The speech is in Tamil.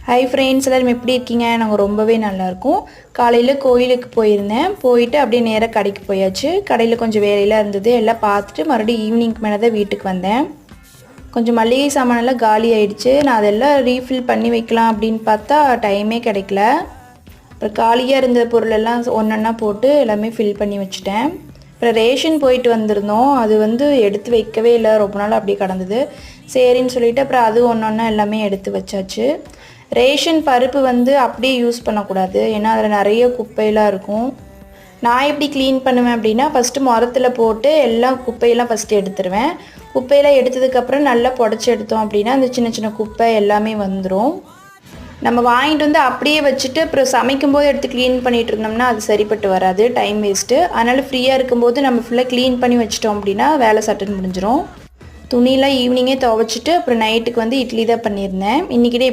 ஹாய் ஃப்ரெண்ட்ஸ், எல்லாரும் எப்படி இருக்கீங்க? நாங்கள் ரொம்பவே நல்லாயிருக்கோம். காலையில் கோயிலுக்கு போயிருந்தேன். போயிட்டு அப்படியே நேராக கடைக்கு போயாச்சு. கடையில் கொஞ்சம் வேலையெல்லாம் இருந்தது, எல்லாம் பார்த்துட்டு மறுபடியும் ஈவினிங்க்கு மேலே தான் வீட்டுக்கு வந்தேன். கொஞ்சம் மளிகை சாமானெல்லாம் காலி ஆகிடுச்சு. நான் அதெல்லாம் ரீஃபில் பண்ணி வைக்கலாம் அப்படின்னு பார்த்தா டைமே கிடைக்கல. அப்புறம் காலியாக இருந்த பொருளெல்லாம் ஒன்றொன்னா போட்டு எல்லாமே ஃபில் பண்ணி வச்சுட்டேன். அப்புறம் ரேஷன் போயிட்டு வந்திருந்தோம். அது எடுத்து வைக்கவே இல்லை, ரொம்ப நாள் அப்படியே கடந்தது. சரின்னு சொல்லிவிட்டு அப்புறம் அது ஒன்றொன்னா எல்லாமே எடுத்து வச்சாச்சு. ரேஷன் பருப்பு அப்படியே யூஸ் பண்ணக்கூடாது, ஏன்னா அதில் நிறைய குப்பையெல்லாம் இருக்கும். நான் எப்படி க்ளீன் பண்ணுவேன் அப்படின்னா, ஃபஸ்ட்டு முரத்தில் போட்டு எல்லாம் குப்பையெல்லாம் ஃபஸ்ட்டு எடுத்துருவேன். குப்பையெல்லாம் எடுத்ததுக்கப்புறம் நல்லா புடச்சி எடுத்தோம் அப்படின்னா அந்த சின்ன சின்ன குப்பை எல்லாமே வந்துடும். நம்ம வாங்கிட்டு அப்படியே வச்சுட்டு அப்புறம் சமைக்கும்போது எடுத்து க்ளீன் பண்ணிகிட்டு இருந்தோம்னா அது சரிப்பட்டு வராது, டைம் வேஸ்ட்டு. அதனால் ஃப்ரீயாக இருக்கும்போது நம்ம ஃபுல்லாக க்ளீன் பண்ணி வச்சிட்டோம் அப்படின்னா வேலை சட்டுன்னு முடிஞ்சிடும். துணியெலாம் ஈவினிங்கே துவைச்சிட்டு அப்புறம் நைட்டுக்கு இட்லி தான் பண்ணியிருந்தேன். இன்றைக்கிட்டே